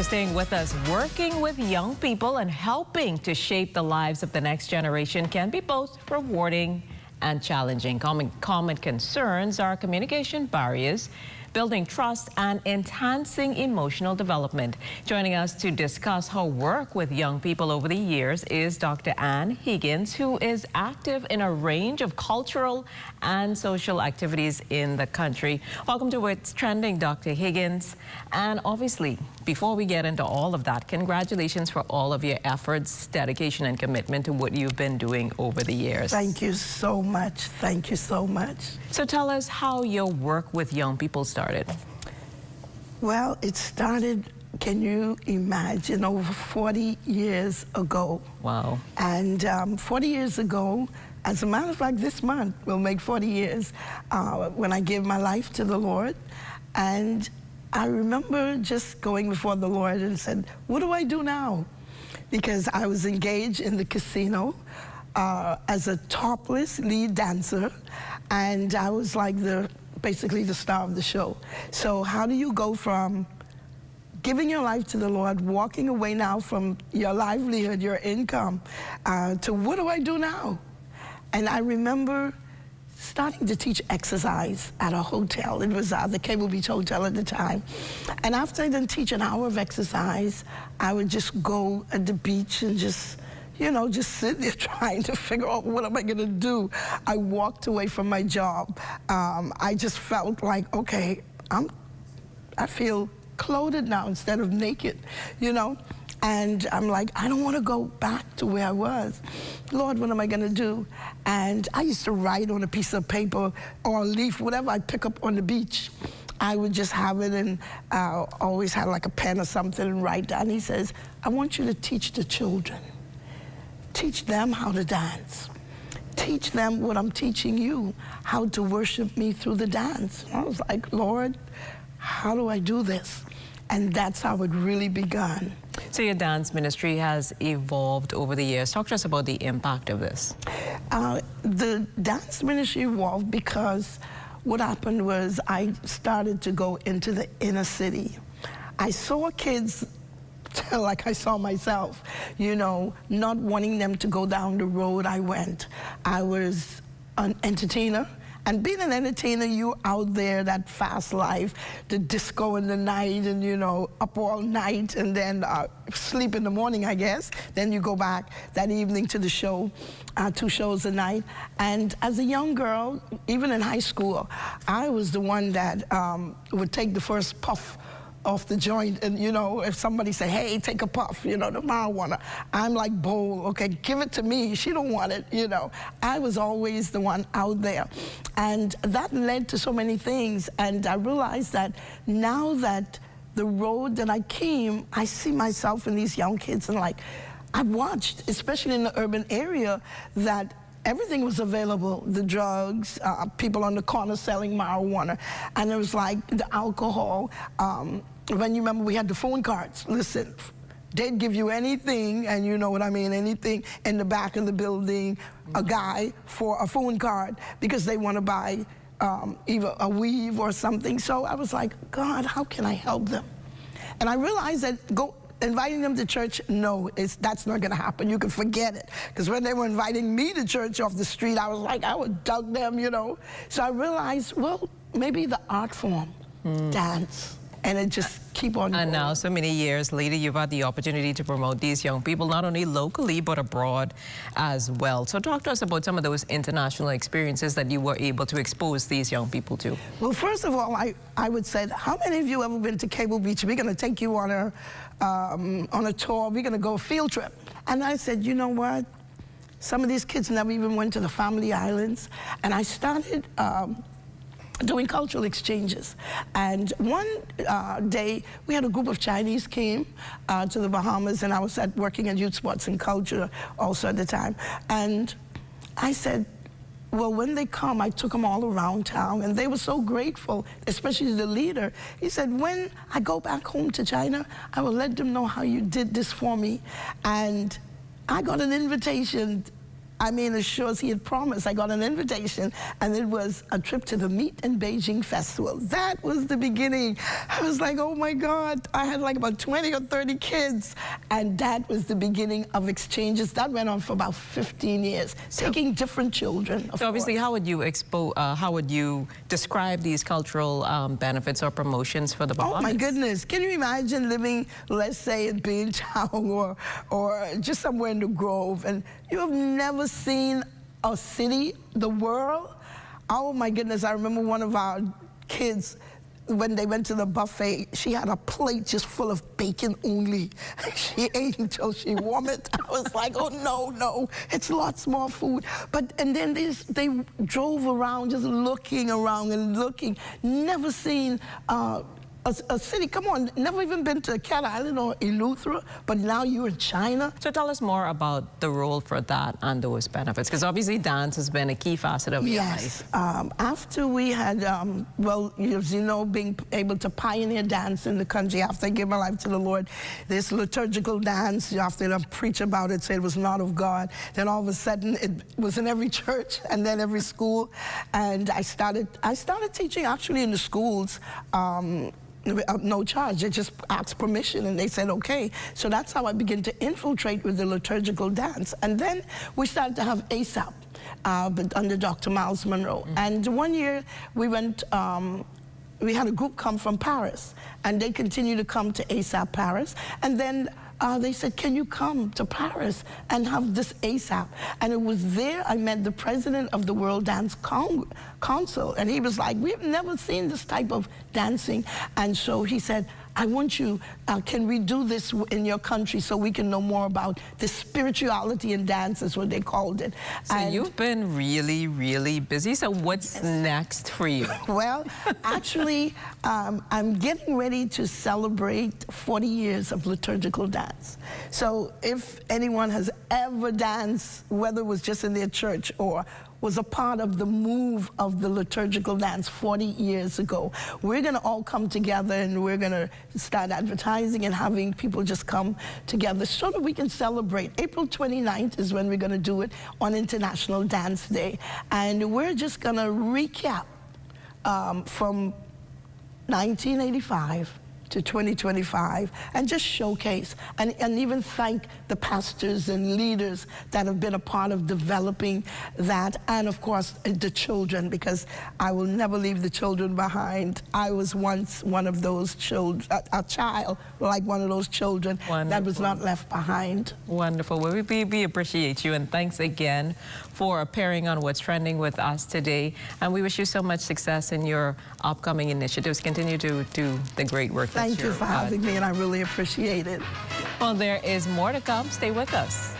for staying with us. Working with young people and helping to shape the lives of the next generation can be both rewarding and challenging. Common concerns are communication barriers, building trust, and enhancing emotional development. Joining us to discuss her work with young people over the years is Dr. Higgins, who is active in a range of cultural and social activities in the country. Welcome to What's Trending, Dr. Higgins. And obviously, before we get into all of that, congratulations for all of your efforts, dedication, and commitment to what you've been doing over the years. Thank you so much. Thank you so much. So tell us how your work with young people started. Well, it started, can you imagine, over 40 years ago. Wow. And 40 years ago, as a matter of fact, this month will make 40 years when I gave my life to the Lord. And I remember just going before the Lord and said, what do I do now? Because I was engaged in the casino as a topless lead dancer, and I was like basically the star of the show. So how do you go from giving your life to the Lord, walking away now from your livelihood, your income, to what do I do now? And I remember starting to teach exercise at a hotel. It was the Cable Beach Hotel at the time. And after I didn't teach an hour of exercise, I would just go at the beach and just sit there trying to figure out what am I gonna do. I walked away from my job. I just felt like, okay, I feel clothed now instead of naked, And I'm like, I don't want to go back to where I was. Lord, what am I going to do? And I used to write on a piece of paper or a leaf, whatever I pick up on the beach. I would just have it and always have like a pen or something and write down. He says, I want you to teach the children. Teach them how to dance. Teach them what I'm teaching you, how to worship me through the dance. And I was like, Lord, how do I do this? And that's how it really began. So your dance ministry has evolved over the years. Talk to us about the impact of this. The dance ministry evolved because what happened was I started to go into the inner city. I saw kids like I saw myself, not wanting them to go down the road I went. I was an entertainer. And being an entertainer, you out there, that fast life, the disco in the night and, up all night and then sleep in the morning, I guess. Then you go back that evening to the show, 2 shows a night. And as a young girl, even in high school, I was the one that would take the first puff off the joint, and if somebody say, hey, take a puff, the marijuana, I'm like, bold, okay, give it to me, she don't want it, I was always the one out there. And that led to so many things, and I realized that now that the road that I came, I see myself in these young kids, and like, I've watched, especially in the urban area, that everything was available, the drugs, people on the corner selling marijuana, and it was like the alcohol. When you remember, we had the phone cards. Listen, they'd give you anything, and you know what I mean, anything in the back of the building, a guy for a phone card, because they want to buy either a weave or something. So I was like, God, how can I help them? And I realized that inviting them to church, no, that's not going to happen. You can forget it. Because when they were inviting me to church off the street, I was like, I would dug them, So I realized, well, maybe the art form, dance, and it just keep on going. And now, so many years later, you've had the opportunity to promote these young people, not only locally, but abroad as well. So talk to us about some of those international experiences that you were able to expose these young people to. Well, first of all, I would say, how many of you ever been to Cable Beach? We're going to take you on a tour. We're going to go a field trip. And I said, you know what? Some of these kids never even went to the family islands. And I started doing cultural exchanges. And one day, we had a group of Chinese came to the Bahamas, and I was working at Youth Sports and Culture also at the time. And I said, well, when they come, I took them all around town, and they were so grateful, especially the leader. He said, when I go back home to China, I will let them know how you did this for me. And I got an invitation I mean, as sure as he had promised, I got an invitation, and it was a trip to the Meat in Beijing Festival. That was the beginning. I was like, oh my God. I had like about 20 or 30 kids, and that was the beginning of exchanges. That went on for about 15 years, taking different children. So obviously, how would you describe these cultural benefits or promotions for the Bahamas? Oh my goodness. Can you imagine living, let's say, in Beijing or just somewhere in the Grove, and you have never seen a city, the world? Oh my goodness, I remember one of our kids, when they went to the buffet, she had a plate just full of bacon only. She ate until she vomited. I was like, oh no, it's lots more food. And then they drove around just looking around and looking, never seen a city, come on, never even been to Cat Island or Eleuthera, but now you're in China. So tell us more about the role for that and those benefits, because obviously dance has been a key facet of your life. Yes, after we had, well, as you know, being able to pioneer dance in the country, after I gave my life to the Lord, this liturgical dance, after I preach about it, say it was not of God, then all of a sudden it was in every church and then every school, and I started teaching actually in the schools, no charge. They just asked permission and they said okay. So that's how I began to infiltrate with the liturgical dance. And then we started to have ASAP, but under Dr. Miles Monroe. And one year we went, we had a group come from Paris, and they continued to come to ASAP Paris. And then they said, can you come to Paris and have this ASAP? And it was there I met the president of the World Dance Council, and he was like, we've never seen this type of dancing. And so he said, I want you, can we do this in your country so we can know more about the spirituality in dance, is what they called it. So you've been really, really busy. So what's next for you? Well, actually, I'm getting ready to celebrate 40 years of liturgical dance. So if anyone has ever danced, whether it was just in their church or was a part of the move of the liturgical dance 40 years ago, we're going to all come together and we're going to start advertising and having people just come together so that we can celebrate. April 29th is when we're going to do it, on International Dance Day. And we're just going to recap from 1985 to 2025 and just showcase and even thank the pastors and leaders that have been a part of developing that, and of course the children, because I will never leave the children behind. I was once one of those children, a child like one of those children. Wonderful. That was not left behind. Wonderful. Well, we appreciate you, and thanks again for appearing on What's Trending with us today, and we wish you so much success in your upcoming initiatives. Continue to do the great work. Thank you for having me, and I really appreciate it. Well, there is more to come. Stay with us.